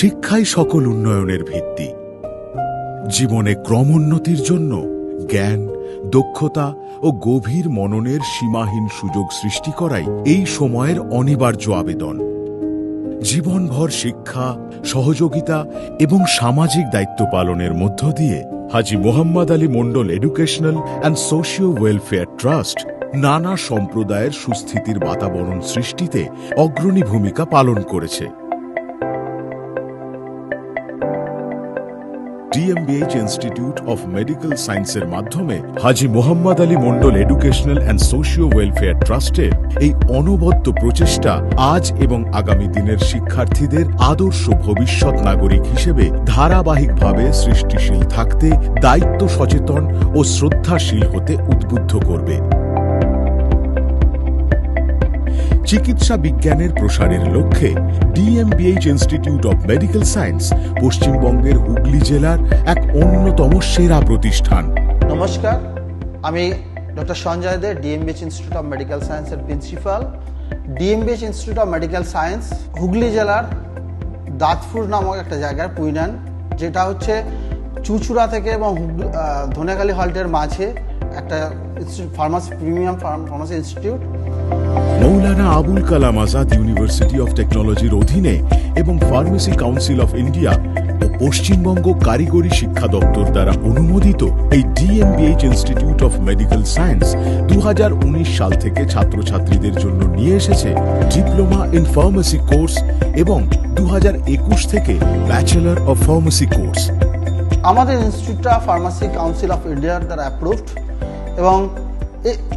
শিক্ষাই সকল উন্নয়নের ভিত্তি। জীবনে ক্রমোন্নতির জন্য জ্ঞান, দক্ষতা ও গভীর মননের সীমাহীন সুযোগ সৃষ্টি করাই এই সময়ের অনিবার্য আবেদন। জীবনভর শিক্ষা, সহযোগিতা এবং সামাজিক দায়িত্ব পালনের মধ্য দিয়ে Haji Mohammad Ali Mondal educational and socio welfare trust নানা সম্প্রদায়ের সুস্থিতির বাতাবরণ সৃষ্টিতে অগ্রণী ভূমিকা পালন করেছে। ডিএমবিএইচ ইনস্টিটিউট অফ মেডিকেল সায়েন্সের মাধ্যমে Haji Mohammad Ali Mondal educational and socio welfare ট্রাস্টের এই অনবদ্য প্রচেষ্টা আজ এবং আগামী দিনের শিক্ষার্থীদের আদর্শ ভবিষ্যৎ নাগরিক হিসেবে ধারাবাহিকভাবে সৃষ্টিশীল থাকতে, দায়িত্ব সচেতন ও শ্রদ্ধাশীল হতে উদ্বুদ্ধ করবে। চিকিৎসা বিজ্ঞানের প্রসারের লক্ষ্যে DMBH institute of medical science পশ্চিমবঙ্গের হুগলি জেলার এক অন্যতম সেরা প্রতিষ্ঠান। নমস্কার, আমি doctor Sanjay Dey, DMBH institute of medical সায়েন্সের principal. DMBH institute of medical science Hooghly জেলার দাঁতপুর নামক একটা জায়গার পুইনান, যেটা হচ্ছে চুচুড়া থেকে এবং ধনেখালি হল্টের মাঝে একটা pharmacy, premium pharmacy institute. Maulana Abul Kalam Azad university of টেকনোলজির অধীনে এবং ফার্মেসি কাউন্সিল অফ ইন্ডিয়া ও পশ্চিমবঙ্গ কারিগরি শিক্ষা দপ্তর দ্বারা অনুমোদিত এই ডিএমবিএইচ ইনস্টিটিউট অফ মেডিকেল সায়েন্স 2019 সাল থেকে ছাত্রছাত্রীদের জন্য নিয়ে এসেছে ডিপ্লোমা ইন ফার্মেসি কোর্স এবং 2021 থেকে ব্যাচেলর অফ ফার্মেসি কোর্স। আমাদের ইনস্টিটিউটটা ফার্মাসি কাউন্সিল অফ ইন্ডিয়ার দ্বারা অ্যাপ্রুভড এবং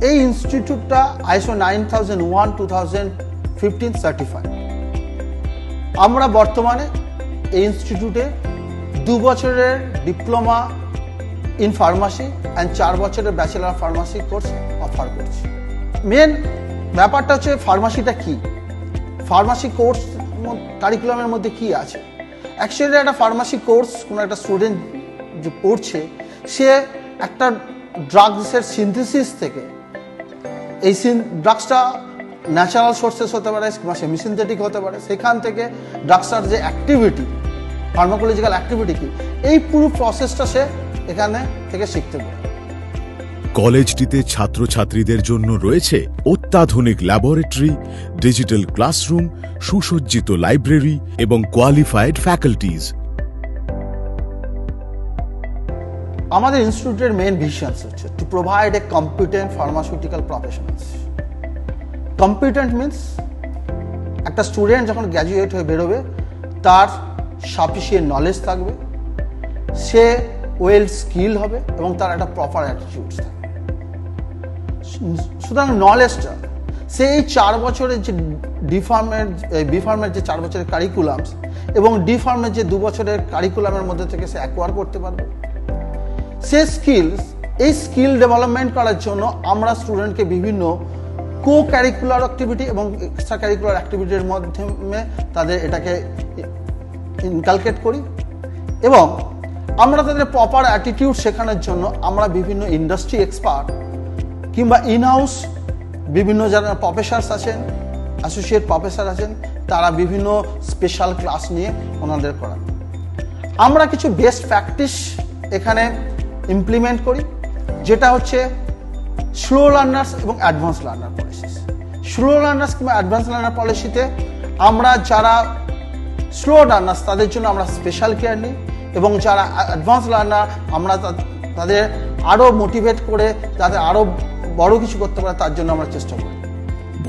এই ইনস্টিটিউটটা ISO 9001:2015 সার্টিফাইড। আমরা বর্তমানে এই ইনস্টিটিউটে 2 বছরের ডিপ্লোমা ইন ফার্মাসি অ্যান্ড 4 বছরের bachelor of pharmacy course offer করছি। মেন ব্যাপারটা হচ্ছে ফার্মাসিটা কি, ফার্মাসি কোর্স কারিকুলামের মধ্যে কি আছে। অ্যাকচুয়ালি একটা ফার্মাসি কোর্স কোনো একটা স্টুডেন্ট যে পড়ছে, সে একটা ড্রাগসের সিনথেসিস থেকে, এই ড্রাগসটা ন্যাচারাল সোর্সেস হতে পারে কিংবা সেমি সিনথেটিক হতে পারে, সেখান থেকে ড্রাগসটার যে অ্যাক্টিভিটি, ফার্মাকোলজিক্যাল অ্যাক্টিভিটি কি, এই পুরো প্রসেসটা সে এখানে থেকে শিখতে পারে। কলেজটিতে ছাত্রছাত্রীদের জন্য রয়েছে অত্যাধুনিক ল্যাবরেটরি, ডিজিটাল ক্লাসরুম, সুসজ্জিত লাইব্রেরি এবং কোয়ালিফাইড ফ্যাকাল্টিজ। আমাদের ইনস্টিটিউটের মেন ভিশন হচ্ছে to provide a competent pharmaceutical professionals. Competent means একটা স্টুডেন্ট যখন গ্র্যাজুয়েট হয়ে বেরোবে, তার সাফিসিয়েন্ট নলেজ থাকবে, সে ওয়েল স্কিল হবে এবং তার একটা প্রপার অ্যাটিটিউড থাকবে। সুতরাং নলেজটা সে এই 4 বছরের যে বিফার্মের যে 4 বছরের কারিকুলামস এবং ডিফার্মের যে 2 বছরের কারিকুলামের মধ্যে থেকে সে অ্যাকোয়ার করতে পারবে। সে স্কিলস, এই স্কিল ডেভেলপমেন্ট করার জন্য আমরা স্টুডেন্টকে বিভিন্ন কো ক্যারিকুলার অ্যাক্টিভিটি এবং এক্সট্রা ক্যারিকুলার অ্যাক্টিভিটির মাধ্যমে তাদের এটাকে ইনকালকেট করি এবং আমরা তাদের প্রপার অ্যাটিটিউড শেখানোর জন্য আমরা বিভিন্ন ইন্ডাস্ট্রি এক্সপার্ট কিংবা ইনহাউস বিভিন্ন যারা প্রফেসরস আছেন, অ্যাসোসিয়েট প্রফেসর আছেন, তারা বিভিন্ন স্পেশাল ক্লাস নিয়ে ওনাদের করান। আমরা কিছু বেস্ট প্র্যাকটিস এখানে ইমপ্লিমেন্ট করি, যেটা হচ্ছে স্লো লার্নার্স এবং advance learner policy. Slow learners কিংবা অ্যাডভান্স লার্নার পলিসিতে আমরা যারা স্লো লার্নার্স তাদের জন্য আমরা স্পেশাল কেয়ার নিই এবং যারা অ্যাডভান্স লার্নার আমরা তাদের আরও মোটিভেট করে যাতে আরও বড় কিছু করতে পারে তার জন্য আমরা চেষ্টা করি।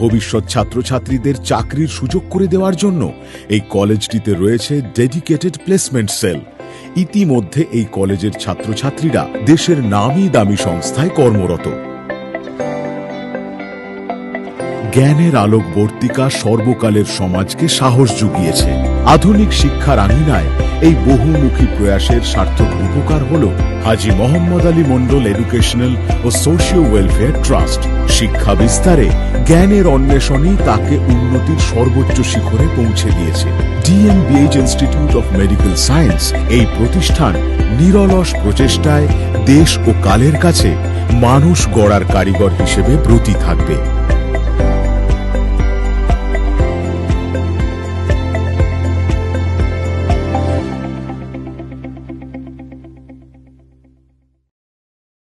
ভবিষ্যৎ ছাত্রছাত্রীদের চাকরির সুযোগ করে দেওয়ার জন্য এই কলেজটিতে রয়েছে ডেডিকেটেড প্লেসমেন্ট সেল। ইতিমধ্যে এই কলেজের ছাত্রছাত্রীরা দেশের নামি দামি সংস্থায় কর্মরত। জ্ঞানের আলোকবর্তিকা সর্বকালের সমাজকে সাহস জুগিয়েছে। আধুনিক শিক্ষার আঙিনায় এই বহুমুখী প্রয়াসের সার্থক রূপকার হল হাজী মোহাম্মদ আলী মন্ডল এডুকেশনাল ও সোশিও ওয়েলফেয়ার ট্রাস্ট। শিক্ষা বিস্তারে, জ্ঞানের অন্বেষণেই তাকে উন্নতির সর্বোচ্চ শিখরে পৌঁছে দিয়েছে। ডিএমবিএইচ ইনস্টিটিউট অফ মেডিকেল সায়েন্স এই প্রতিষ্ঠান নিরলস প্রচেষ্টায় দেশ ও কালের কাছে মানুষ গড়ার কারিগর হিসেবে ব্রতী থাকবে।